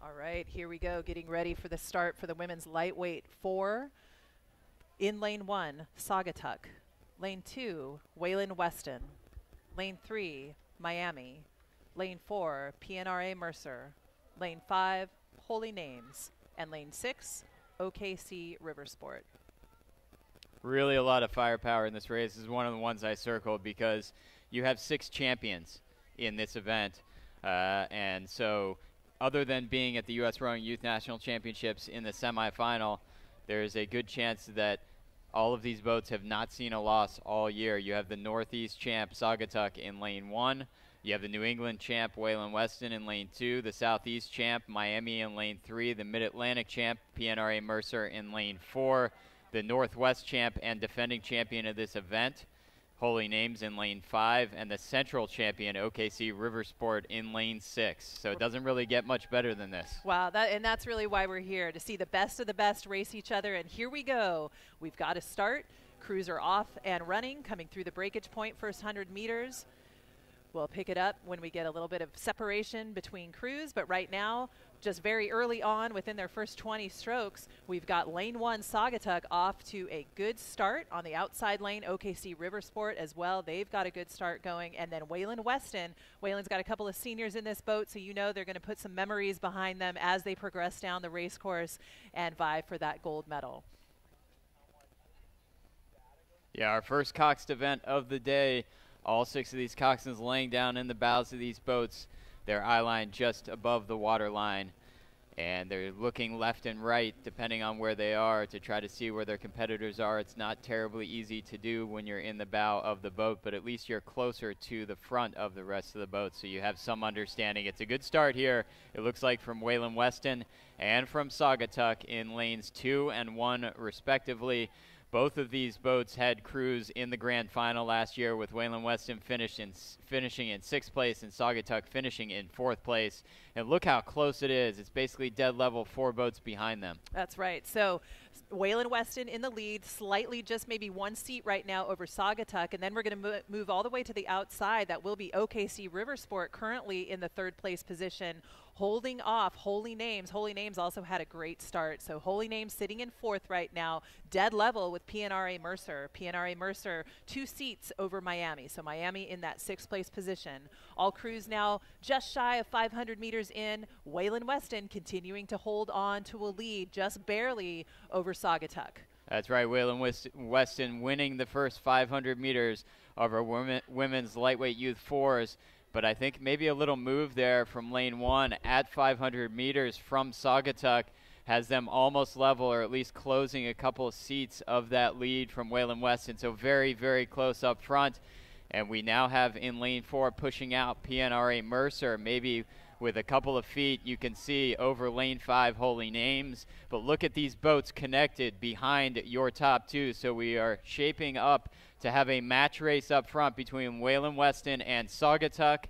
All right, here we go, getting ready for the start for the women's lightweight 4. In lane 1, Saugatuck. Lane 2, Waylon Weston. Lane 3, Miami. Lane 4, PNRA Mercer. Lane 5, Holy Names. And lane 6, OKC Riversport. Really a lot of firepower in this race. This is one of the ones I circled because you have 6 champions in this event. And so other than being at the U.S. Rowing Youth National Championships in the semifinal, there is a good chance that all of these boats have not seen a loss all year. You have the Northeast champ, Saugatuck, in lane 1. You have the New England champ, Waylon Weston, in lane 2. The Southeast champ, Miami, in lane 3. The Mid-Atlantic champ, PNRA Mercer, in lane 4. The Northwest champ and defending champion of this event, Holy Names, in lane 5, and the Central champion, OKC Riversport, in lane 6. So it doesn't really get much better than this. Wow, and that's really why we're here, to see the best of the best race each other. And here we go. We've got to start. Crews are off and running, coming through the breakage point, first 100 meters. We'll pick it up when we get a little bit of separation between crews, but right now, just very early on within their first 20 strokes, we've got lane 1 Saugatuck off to a good start. On the outside lane, OKC Riversport as well. They've got a good start going. And then Waylon Weston. Waylon's got a couple of seniors in this boat, so you know they're going to put some memories behind them as they progress down the race course and vie for that gold medal. Yeah, our first coxed event of the day. All 6 of these coxswains laying down in the bows of these boats, their eye line just above the water line. And they're looking left and right, depending on where they are, to try to see where their competitors are. It's not terribly easy to do when you're in the bow of the boat, but at least you're closer to the front of the rest of the boat, so you have some understanding. It's a good start here, it looks like, from Waylon Weston and from Saugatuck in lanes 2 and 1, respectively. Both of these boats had crews in the grand final last year, with Waylon Weston finishing in 6th place and Saugatuck finishing in 4th place. And look how close it is. It's basically dead level, 4 boats behind them. That's right. So Waylon Weston in the lead, slightly just maybe 1 seat right now over Saugatuck, and then we're going to move all the way to the outside. That will be OKC Riversport, currently in the 3rd place position, holding off Holy Names. Holy Names also had a great start. So Holy Names sitting in 4th right now, dead level with PNRA Mercer. PNRA Mercer 2 seats over Miami. So Miami in that 6th place position. All crews now just shy of 500 meters in. Waylon Weston continuing to hold on to a lead, just barely over Saugatuck. That's right, Waylon Weston winning the first 500 meters of our women's lightweight youth 4s. But I think maybe a little move there from lane 1 at 500 meters from Saugatuck has them almost level, or at least closing a couple of seats of that lead from Waylon Weston. So very, very close up front. And we now have in lane 4 pushing out PNRA Mercer. Maybe with a couple of feet you can see over lane 5 Holy Names. But look at these boats connected behind your top 2. So we are shaping up to have a match race up front between Waylon Weston and Saugatuck.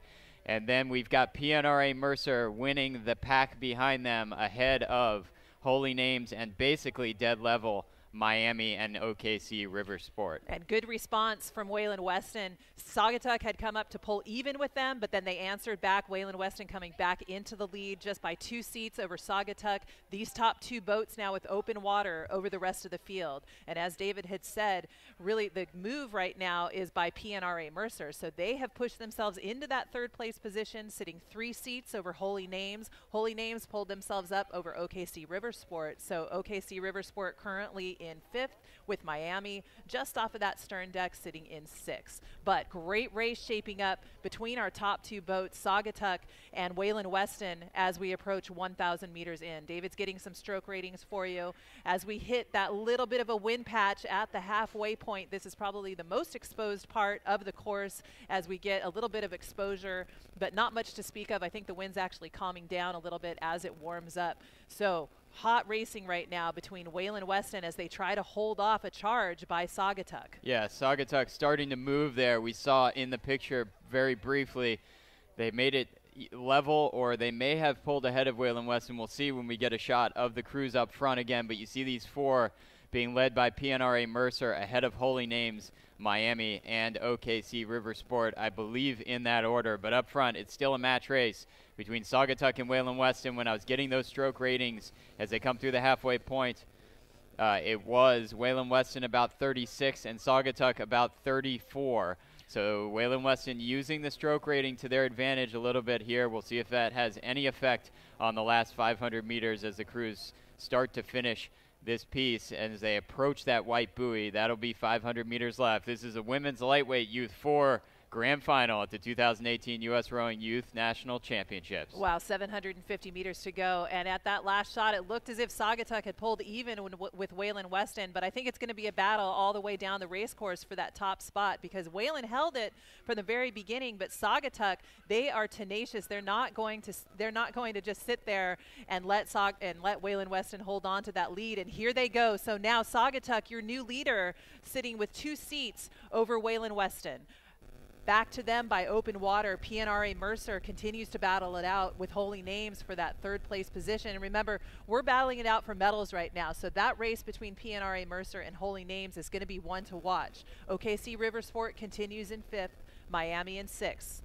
And then we've got PNRA Mercer winning the pack behind them, ahead of Holy Names and basically dead level Miami and OKC Riversport. And good response from Waylon Weston. Saugatuck had come up to pull even with them, but then they answered back. Waylon Weston coming back into the lead just by 2 seats over Saugatuck. These top 2 boats now with open water over the rest of the field. And as David had said, really the move right now is by PNRA Mercer. So they have pushed themselves into that 3rd place position, sitting 3 seats over Holy Names. Holy Names pulled themselves up over OKC Riversport. So OKC Riversport currently in 5th, with Miami just off of that stern deck sitting in 6th. But great race shaping up between our top 2 boats, Saugatuck and Waylon Weston, as we approach 1,000 meters in. David's getting some stroke ratings for you. As we hit that little bit of a wind patch at the halfway point, this is probably the most exposed part of the course as we get a little bit of exposure, but not much to speak of. I think the wind's actually calming down a little bit as it warms up. So hot racing right now between Waylon Weston as they try to hold off a charge by Saugatuck. Yeah, Saugatuck starting to move there. We saw in the picture very briefly, they made it level, or they may have pulled ahead of Waylon Weston. We'll see when we get a shot of the crews up front again, but you see these 4 being led by PNRA Mercer ahead of Holy Names, Miami, and OKC Riversport, I believe in that order. But up front, it's still a match race between Saugatuck and Waylon Weston. When I was getting those stroke ratings as they come through the halfway point, it was Waylon Weston about 36 and Saugatuck about 34. So Waylon Weston using the stroke rating to their advantage a little bit here. We'll see if that has any effect on the last 500 meters as the crews start to finish this piece. And as they approach that white buoy, that'll be 500 meters left. This is a women's lightweight Youth 4 grand final at the 2018 U.S. Rowing Youth National Championships. Wow, 750 meters to go. And at that last shot, it looked as if Saugatuck had pulled even with Waylon Weston, but I think it's going to be a battle all the way down the race course for that top spot, because Waylon held it from the very beginning, but Saugatuck, they are tenacious. They're not going to just sit there and let Waylon Weston hold on to that lead. And here they go. So now Saugatuck, your new leader, sitting with 2 seats over Waylon Weston. Back to them by open water. PNRA Mercer continues to battle it out with Holy Names for that 3rd place position. And remember, we're battling it out for medals right now. So that race between PNRA Mercer and Holy Names is going to be one to watch. OKC Riversport continues in 5th, Miami in 6th.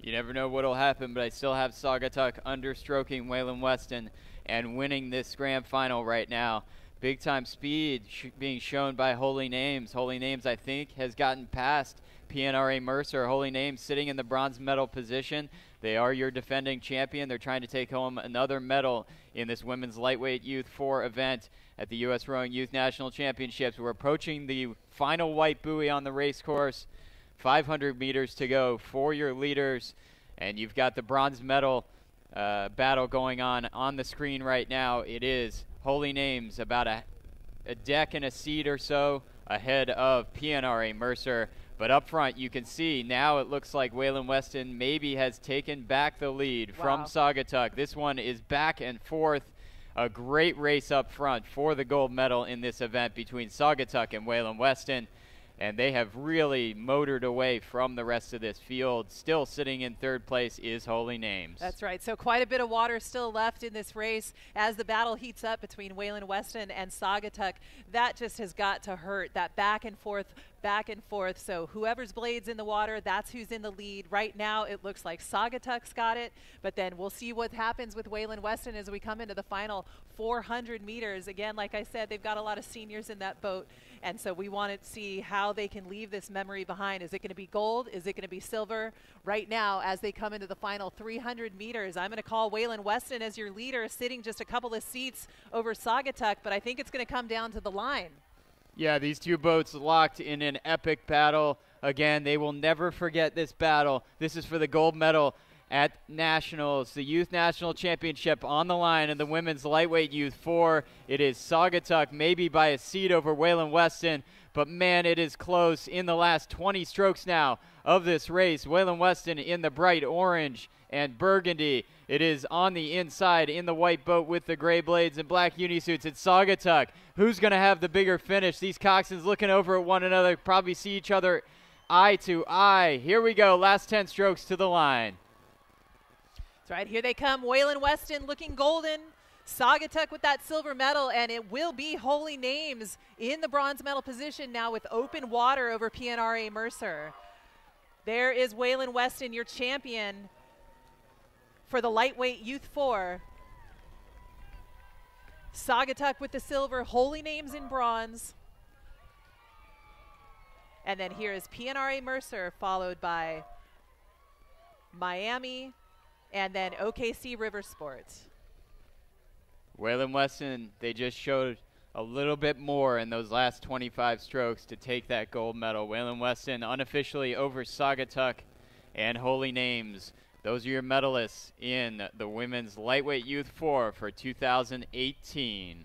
You never know what'll happen, but I still have Saugatuck understroking Waylon Weston and winning this grand final right now. Big time speed being shown by Holy Names. Holy Names, I think, has gotten past PNRA Mercer. Holy Names sitting in the bronze medal position. They are your defending champion. They're trying to take home another medal in this women's lightweight Youth 4 event at the U.S. Rowing Youth National Championships. We're approaching the final white buoy on the race course. 500 meters to go for your leaders, and you've got the bronze medal battle going on the screen right now. It is Holy Names about a deck and a seat or so ahead of PNRA Mercer. But up front, you can see now it looks like Waylon Weston maybe has taken back the lead from Saugatuck. This one is back and forth. A great race up front for the gold medal in this event between Saugatuck and Waylon Weston. And they have really motored away from the rest of this field. Still sitting in 3rd place is Holy Names. That's right. So quite a bit of water still left in this race as the battle heats up between Waylon Weston and Saugatuck. That just has got to hurt, that back and forth. So whoever's blade's in the water, that's who's in the lead. Right now, it looks like Saugatuck's got it, but then we'll see what happens with Waylon Weston as we come into the final 400 meters. Again, like I said, they've got a lot of seniors in that boat, and so we want to see how they can leave this memory behind. Is it going to be gold? Is it going to be silver? Right now, as they come into the final 300 meters, I'm going to call Waylon Weston as your leader, sitting just a couple of seats over Saugatuck, but I think it's going to come down to the line. Yeah, these two boats locked in an epic battle. Again, they will never forget this battle. This is for the gold medal at Nationals, the Youth National Championship on the line in the women's lightweight Youth 4. It is Saugatuck maybe by a seat over Waylon Weston, but man, it is close in the last 20 strokes now of this race. Waylon Weston in the bright orange and burgundy. It is on the inside in the white boat with the gray blades and black unisuits. It's Saugatuck. Who's going to have the bigger finish? These coxswains looking over at one another, probably see each other eye to eye. Here we go, last 10 strokes to the line. That's right, here they come. Waylon Weston looking golden. Saugatuck with that silver medal, and it will be Holy Names in the bronze medal position now with open water over PNRA Mercer. There is Waylon Weston, your champion for the lightweight Youth 4. Saugatuck with the silver, Holy Names in bronze. And then here is PNRA Mercer, followed by Miami, and then OKC Riversport. Waylon Weston, they just showed a little bit more in those last 25 strokes to take that gold medal. Waylon Weston unofficially over Saugatuck and Holy Names. Those are your medalists in the women's lightweight Youth 4 for 2018.